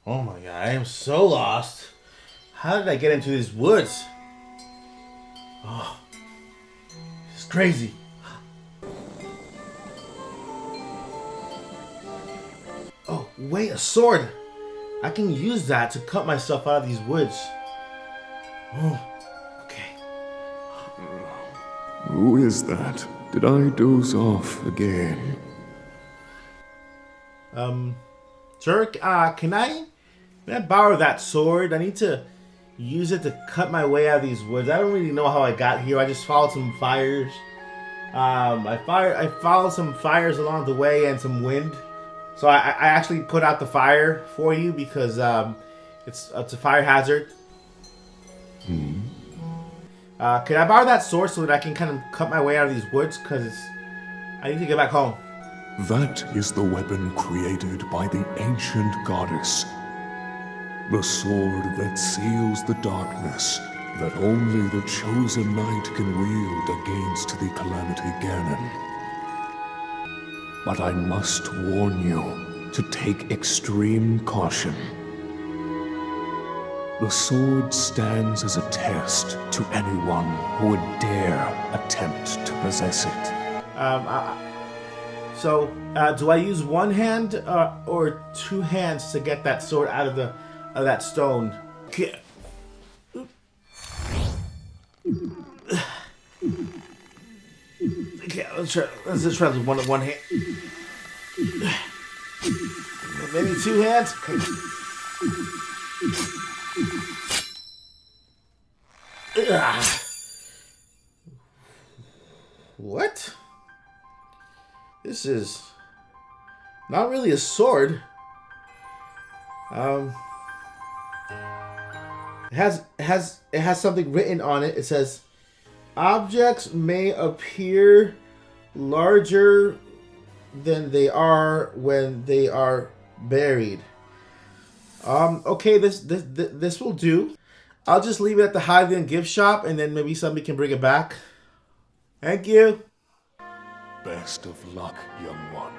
Oh my god, I am so lost. How did I get into these woods? Oh, it's crazy. Oh, wait, a sword. I can use that to cut myself out of these woods. Oh, okay. Who is that? Did I doze off again? Sir, can I borrow that sword? I need to use it to cut my way out of these woods. I don't really know how I got here. I just followed some fires. I followed some fires along the way and some wind. So I actually put out the fire for you because it's a fire hazard. Can I borrow that sword so that I can kind of cut my way out of these woods? Because I need to get back home. That is the weapon created by the ancient goddess. The sword that seals the darkness that only the chosen knight can wield against the Calamity Ganon. But I must warn you to take extreme caution. The sword stands as a test to anyone who would dare attempt to possess it. So, do I use one hand or two hands to get that sword out of that stone? Okay, let's just try with one hand. Maybe two hands. What? This is not really a sword. It has something written on it. It says, "Objects may appear larger than they are when they are buried." Okay, this will do. I'll just leave it at the Highland gift shop, and then maybe somebody can bring it back. Thank you. Best of luck, young one.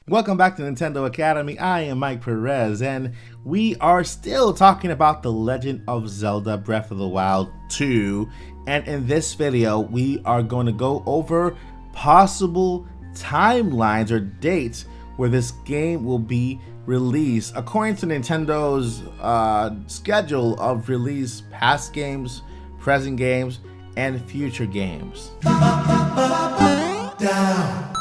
Welcome back to Nintendo Academy. I am Mike Perez, and we are still talking about The Legend of Zelda Breath of the Wild 2. And in this video, we are going to go over possible timelines or dates where this game will be released according to Nintendo's schedule of release, past games, present games, and future games. Down.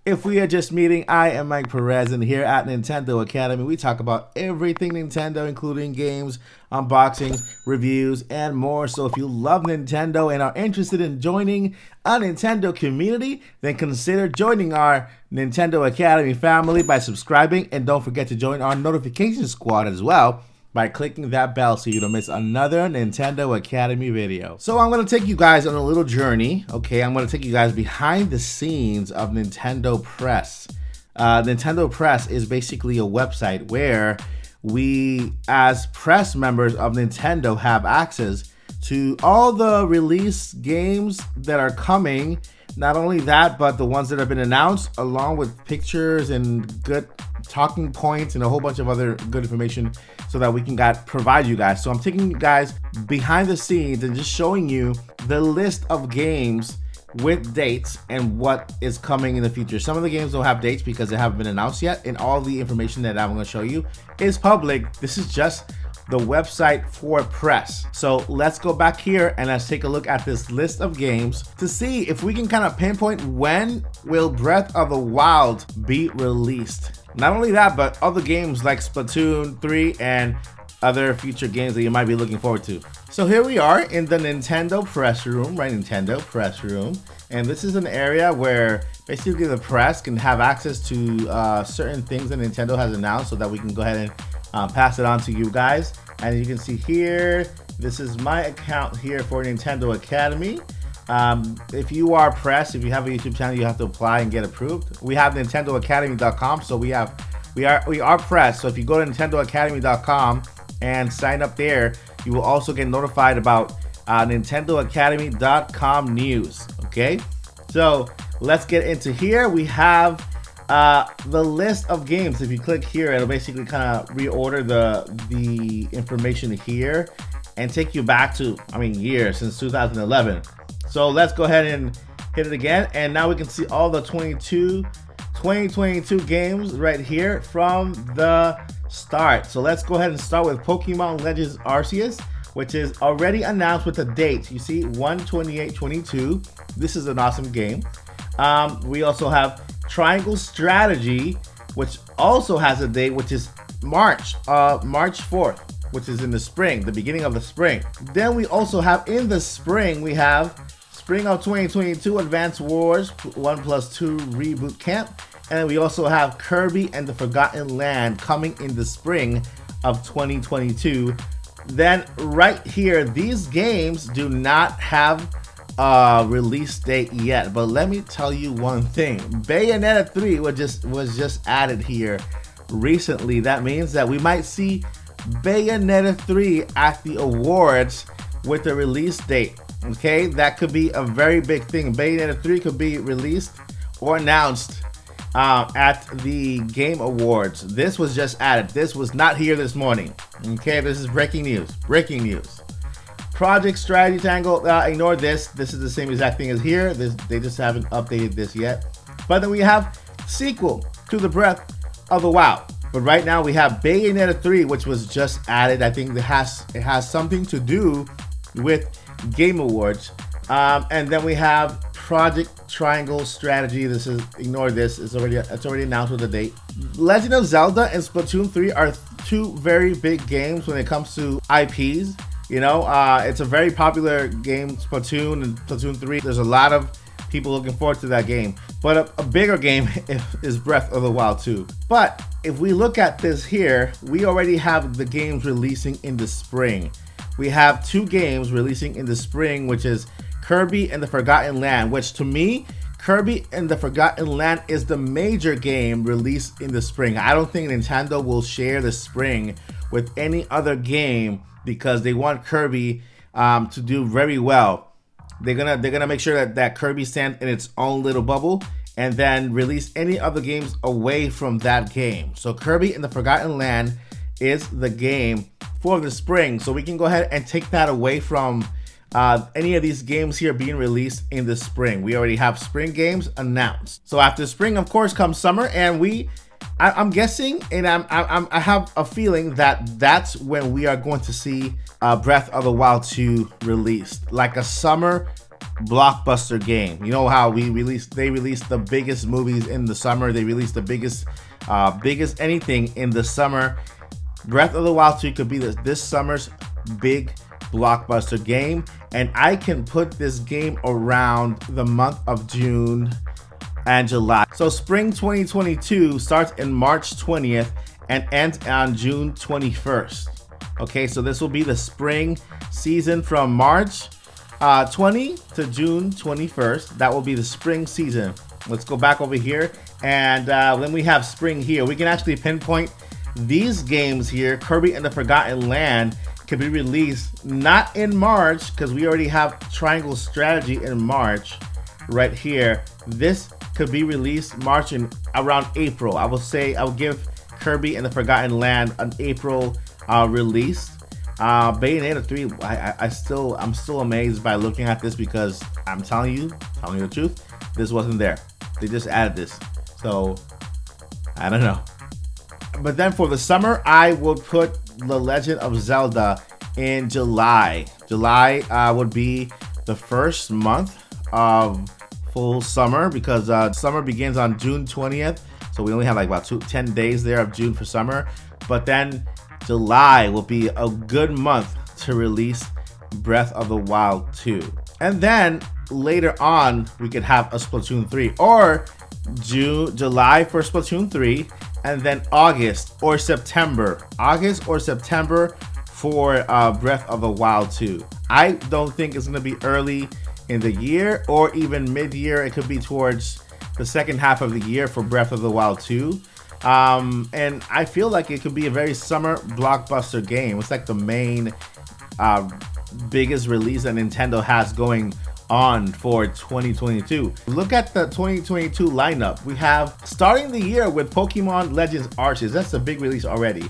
If we are just meeting, I am Mike Perez, and here at Nintendo Academy, we talk about everything Nintendo, including games, unboxing, reviews, and more. So if you love Nintendo and are interested in joining a Nintendo community, then consider joining our Nintendo Academy family by subscribing, and don't forget to join our notification squad as well by clicking that bell so you don't miss another Nintendo Academy video. So I'm going to take you guys on a little journey, okay? I'm going to take you guys behind the scenes of Nintendo Press. Nintendo Press is basically a website where we, as press members of Nintendo, have access to all the release games that are coming. Not only that, but the ones that have been announced, along with pictures and good talking points and a whole bunch of other good information so that we can provide you guys. So I'm taking you guys behind the scenes and just showing you the list of games with dates and what is coming in the future. Some of the games don't have dates because they haven't been announced yet, and all the information that I'm going to show you is public. This is just the website for press. So let's go back here and let's take a look at this list of games to see if we can kind of pinpoint when will Breath of the Wild be released. Not only that, but other games like Splatoon 3 and other future games that you might be looking forward to. So here we are in the Nintendo press room, right? Nintendo press room. And this is an area where basically the press can have access to certain things that Nintendo has announced so that we can go ahead and pass it on to you guys. And you can see here, this is my account here for Nintendo Academy. If you are press, if you have a YouTube channel, you have to apply and get approved. We have NintendoAcademy.com, so we are press. So if you go to NintendoAcademy.com and sign up there, you will also get notified about NintendoAcademy.com news. Okay, so let's get into here. We have The list of games, if you click here, it'll basically kind of reorder the information here and take you back to, years since 2011. So let's go ahead and hit it again, and now we can see all the 2022 games right here from the start. So let's go ahead and start with Pokemon Legends Arceus, which is already announced with a date. You see 1/28/22. This is an awesome game. We also have Triangle Strategy, which also has a date, which is March 4th, which is in the spring, the beginning of the spring. Then we also have in the spring, we have Spring of 2022 Advance Wars 1+2 Reboot Camp. And we also have Kirby and the Forgotten Land coming in the spring of 2022. Then right here, these games do not have a release date yet, but let me tell you one thing. Bayonetta 3 was just added here recently. That means that we might see Bayonetta 3 at the awards with a release date. Okay, that could be a very big thing. Bayonetta 3 could be released or announced at the Game Awards. This was just added. This was not here this morning. Okay, this is breaking news. Breaking news. Project Strategy Tangle, ignore this. This is the same exact thing as here. They just haven't updated this yet. But then we have sequel to the Breath of the Wild. But right now we have Bayonetta 3, which was just added. I think it has something to do with Game Awards. And then we have Project Triangle Strategy. This is, ignore this. It's already announced with the date. Legend of Zelda and Splatoon 3 are two very big games when it comes to IPs. You know, it's a very popular game, Splatoon and Splatoon 3. There's a lot of people looking forward to that game. But a bigger game is Breath of the Wild 2. But if we look at this here, we already have the games releasing in the spring. We have two games releasing in the spring, which is Kirby and the Forgotten Land, which to me, Kirby and the Forgotten Land is the major game released in the spring. I don't think Nintendo will share the spring with any other game because they want Kirby to do very well. They're gonna make sure that Kirby stands in its own little bubble and then release any other games away from that game. So Kirby and the Forgotten Land is the game for the spring. So we can go ahead and take that away from any of these games here being released in the spring. We already have spring games announced. So after spring, of course, comes summer, and I'm guessing, and I have a feeling that that's when we are going to see Breath of the Wild 2 released, like a summer blockbuster game. You know how they release the biggest movies in the summer. They release the biggest anything in the summer. Breath of the Wild 2 could be this summer's big blockbuster game, and I can put this game around the month of June and July. So spring 2022 starts in March 20th and ends on June 21st. Okay, so this will be the spring season from March 20 to June 21st. That will be the spring season. Let's go back over here, and when we have spring here, we can actually pinpoint these games here. Kirby and the Forgotten Land can be released not in March because we already have Triangle Strategy in March right here. This could be released March and around April. I will give Kirby and the Forgotten Land an April release. Bayonetta 3, I'm still amazed by looking at this because I'm telling you the truth, this wasn't there. They just added this. So I don't know. But then for the summer, I would put The Legend of Zelda in July. July would be the first month of full summer because summer begins on June 20th. So we only have like about 10 days there of June for summer. But then July will be a good month to release Breath of the Wild 2. And then later on, we could have a Splatoon 3 or July for Splatoon 3. And then August or September for Breath of the Wild 2. I don't think it's going to be early in the year or even mid-year. It could be towards the second half of the year for Breath of the Wild 2. And I feel like it could be a very summer blockbuster game. It's like the main biggest release that Nintendo has going on for 2022. Look at the 2022 lineup. We have starting the year with Pokemon Legends Arceus. That's a big release already.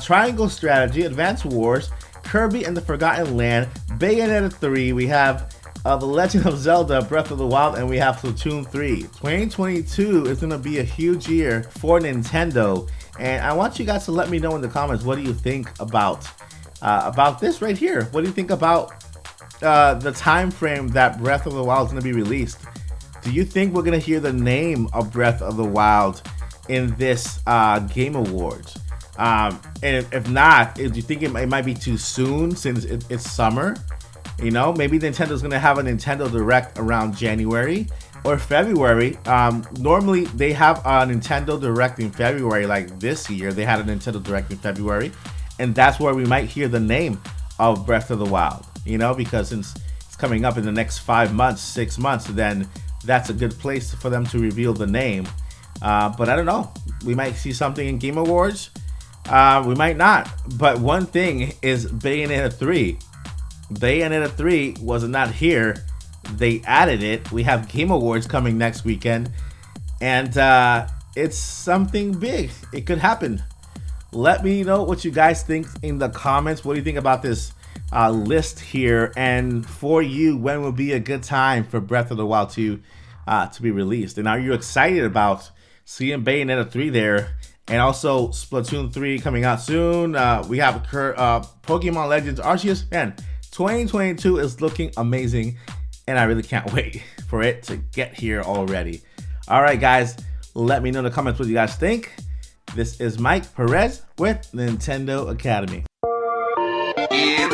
Triangle Strategy, Advance Wars, Kirby and the Forgotten Land, Bayonetta 3. We have The Legend of Zelda Breath of the Wild, and we have Splatoon 3. 2022 is going to be a huge year for Nintendo, and I want you guys to let me know in the comments, what do you think about this right here? What do you think about the time frame that Breath of the Wild is going to be released? Do you think we're going to hear the name of Breath of the Wild in this Game Awards? And if not, do you think it might be too soon since it's summer? You know, maybe Nintendo's gonna have a Nintendo Direct around January or February. Normally they have a Nintendo Direct in February. Like this year, they had a Nintendo Direct in February, and that's where we might hear the name of Breath of the Wild. You know, because since it's coming up in the next 5 months, 6 months, then that's a good place for them to reveal the name. But I don't know. We might see something in Game Awards. We might not. But one thing is Bayonetta 3. Bayonetta 3 was not here. They added it. We have Game Awards coming next weekend, and it's something big. It could happen. Let me know what you guys think in the comments. What do you think about this list here? And for you, when will be a good time for Breath of the Wild to be released? And are you excited about seeing Bayonetta 3 there? And also Splatoon 3 coming out soon. We have Pokemon Legends Arceus. Man, 2022 is looking amazing, and I really can't wait for it to get here already. All right, guys, let me know in the comments what you guys think. This is Mike Perez with Nintendo Academy. Yeah,